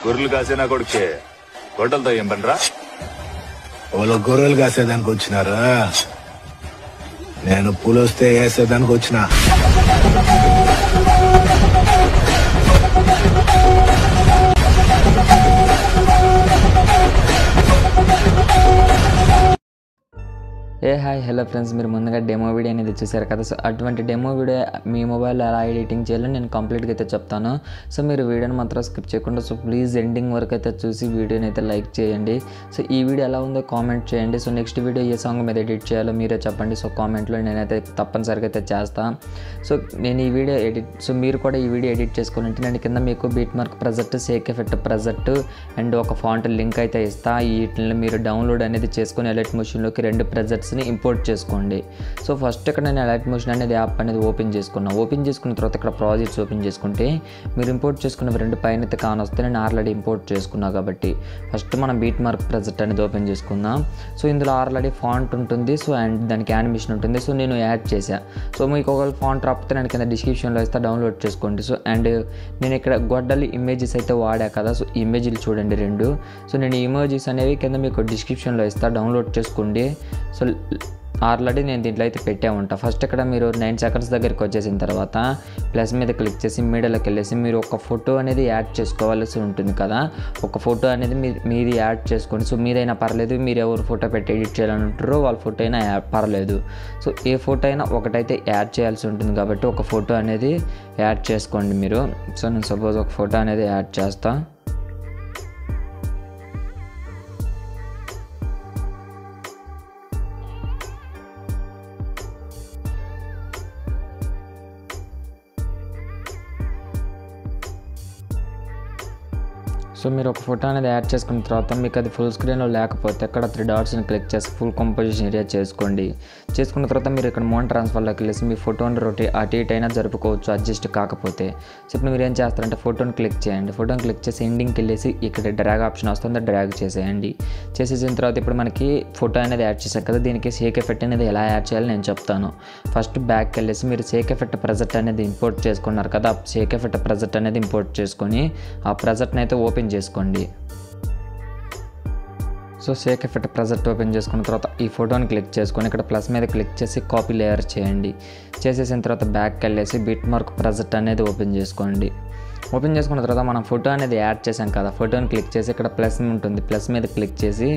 గొర్రెలు కాసేనా కొడుకే గొడ్డలతో ఏం పనిరా? వాళ్ళు గొర్రెలు కాసేదానికి వచ్చినారా? నేను పులొస్తే వేసేదానికి వచ్చిన. హాయ్ హలో ఫ్రెండ్స్, మీరు ముందుగా డెమో వీడియో అనేది చూసారు కదా. సో అటువంటి డెమో వీడియో మీ మొబైల్లో ఎలా ఎడిటింగ్ చేయాలో నేను కంప్లీట్గా అయితే చెప్తాను. సో మీరు వీడియోని మాత్రం స్కిప్ చేయకుండా సో ప్లీజ్ ఎండింగ్ వరకు అయితే చూసి వీడియోని అయితే లైక్ చేయండి. సో ఈ వీడియో ఎలా ఉందో కామెంట్ చేయండి. సో నెక్స్ట్ వీడియో ఏ సాంగ్ మీద ఎడిట్ చేయాలో మీరే చెప్పండి. సో కామెంట్లో నేనైతే తప్పనిసరిగా అయితే చేస్తాను. సో నేను ఈ వీడియో సో మీరు కూడా ఈ వీడియో ఎడిట్ చేసుకోవాలంటే నేను కింద మీకు beat mark present, Sheikh effect present and ఒక ఫాంట్ లింక్ అయితే ఇస్తా. వీటిని మీరు డౌన్లోడ్ అనేది చేసుకొని ఎలైట్ మోషన్లోకి 2 ప్రెజెంట్స్ని ఇంపోర్ట్ చేసుకోండి. సో ఫస్ట్ ఇక్కడ నేను ఎలైట్ మోషన్ అనేది యాప్ అనేది ఓపెన్ చేసుకున్నాను. ఓపెన్ చేసుకున్న తర్వాత ఇక్కడ ప్రాజెక్ట్స్ ఓపెన్ చేసుకుంటే మీరు ఇంపోర్ట్ చేసుకున్న 2 పైన అయితే కానొస్తే నేను ఆల్రెడీ ఇంపోర్ట్ చేసుకున్నా కాబట్టి ఫస్ట్ మనం బీట్ మార్క్ ప్రెజెంట్ అనేది ఓపెన్ చేసుకుందాం. సో ఇందులో ఆల్రెడీ ఫాంట్ ఉంటుంది. సో అండ్ దానికి యానిమేషన్ ఉంటుంది. సో నేను యాడ్ చేశా. సో మీకు ఒకవేళ ఫాంట్ రాకపోతే నేను కింద డిస్క్రిప్షన్లో ఇస్తా, డౌన్లోడ్ చేసుకోండి. సో అండ్ నేను ఇక్కడ గొడ్డలి ఇమేజెస్ అయితే వాడా కదా. సో ఇమేజ్లు చూడండి 2. సో నేను ఇమేజెస్ అనేవి కింద మీకు డిస్క్రిప్షన్లో ఇస్తా, డౌన్లోడ్ చేసుకోండి. సో ఆల్రెడీ నేను దీంట్లో అయితే పెట్టే ఉంటా. ఫస్ట్ ఇక్కడ మీరు 9 సెకండ్స్ దగ్గరికి వచ్చేసిన తర్వాత ప్లస్ మీద క్లిక్ చేసి మీడియాలోకి వెళ్ళేసి మీరు ఒక ఫోటో అనేది యాడ్ చేసుకోవాల్సి ఉంటుంది కదా. ఒక ఫోటో అనేది మీది యాడ్ చేసుకోండి. సో మీదైనా పర్లేదు, మీరు ఎవరు ఫోటో పెట్టి ఎడిట్ చేయాలంటారో వాళ్ళ ఫోటో అయినా పర్లేదు. సో ఏ ఫోటో అయినా ఒకటైతే యాడ్ చేయాల్సి ఉంటుంది కాబట్టి ఒక ఫోటో అనేది యాడ్ చేసుకోండి మీరు. సో నేను సపోజ్ ఒక ఫోటో అనేది యాడ్ చేస్తాను. సో మీరు ఒక ఫోటో అనేది యాడ్ చేసుకున్న తర్వాత మీకు అది ఫుల్ స్క్రీన్లో లేకపోతే ఇక్కడ 3 డాట్స్ని క్లిక్ చేసి ఫుల్ కంపోజిషన్ ఏరియా చేసుకోండి. చేసుకున్న తర్వాత మీరు ఇక్కడ మోన్ ట్రాన్స్ఫర్లోకి వెళ్ళేసి మీ ఫోటోని అటు ఇటు అయినా జరుపుకోవచ్చు అడ్జస్ట్ కాకపోతే. సో ఇప్పుడు మీరు ఏం చేస్తారంటే ఫోటోని క్లిక్ చేయండి. ఫోటోని క్లిక్ చేసి ఎండింగ్కి వెళ్ళేసి ఇక్కడ డ్రాగ్ ఆప్షన్ వస్తుంది, డ్రాగ్ చేసేయండి. చేసేసిన తర్వాత ఇప్పుడు మనకి ఫోటో అనేది యాడ్ చేసాం కదా, దీనికి షేక్ ఎఫెక్ట్ అనేది ఎలా యాడ్ చేయాలో నేను చెప్తాను. ఫస్ట్ బ్యాక్కి వెళ్ళేసి మీరు షేక్ ఎఫెక్ట్ ప్రెజెంట్ అనేది ఇంపోర్ట్ చేసుకున్నారు కదా, షేక్ ఎఫెక్ట్ ప్రెజెంట్ అనేది ఇంపోర్ట్ చేసుకొని ఆ ప్రెజెంట్ని అయితే ఓపెన్ చేసుకోండి. So Sheikh effect present open చేసుకున్న తర్వాత ఈ ఫోటోని క్లిక్ చేసుకొని ఇక్కడ ప్లస్ మీద క్లిక్ చేసి కాపీ లేయర్ చేయండి. చేసేసిన తర్వాత బ్యాక్కి వెళ్ళేసి బీట్ మార్క్ ప్రెజెంట్ అనేది ఓపెన్ చేసుకోండి. ఓపెన్ చేసుకున్న తర్వాత మనం ఫోటో అనేది యాడ్ చేసాం కదా, ఫోటోని క్లిక్ చేసి ఇక్కడ ప్లస్ ఉంటుంది, ప్లస్ మీద క్లిక్ చేసి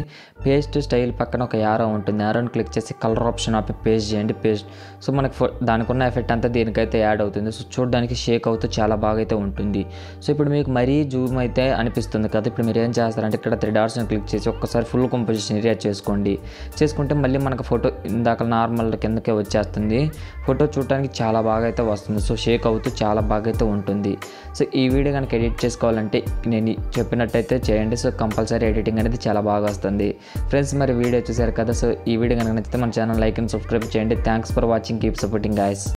పేస్ట్ స్టైల్ పక్కన ఒక యారో ఉంటుంది, యారోని క్లిక్ చేసి కలర్ ఆప్షన్ ఆపి పేస్ట్ చేయండి. పేస్ట్ సో మనకి దానికి ఉన్న ఎఫెక్ట్ అంతా దీనికైతే యాడ్ అవుతుంది. సో చూడడానికి షేక్ అవుతూ చాలా బాగా అయితే ఉంటుంది. సో ఇప్పుడు మీకు మరీ జూమ్ అయితే అనిపిస్తుంది కదా, ఇప్పుడు మీరు ఏం చేస్తారంటే ఇక్కడ 3 డాట్స్ని క్లిక్ చేసి ఒక్కసారి ఫుల్ కంపోజిషన్ ఏరియా చేసుకోండి. చేసుకుంటే మళ్ళీ మనకు ఫోటో ఇందాక నార్మల్ కిందకే వచ్చేస్తుంది. ఫోటో చూడడానికి చాలా బాగా అయితే వస్తుంది. సో షేక్ అవుతూ చాలా బాగా అయితే ఉంటుంది. సో ఈ వీడియో కనుక ఎడిట్ చేసుకోవాలంటే నేను చెప్పినట్టయితే చేయండి. సో కంపల్సరీ ఎడిటింగ్ అనేది చాలా బాగా వస్తుంది ఫ్రెండ్స్. మరి వీడియో చూసారు కదా. సో ఈ వీడియో కనుక నచ్చితే మన ఛానల్ లైక్ అండ్ సబ్స్క్రైబ్ చేయండి. Thanks for watching, keep supporting guys.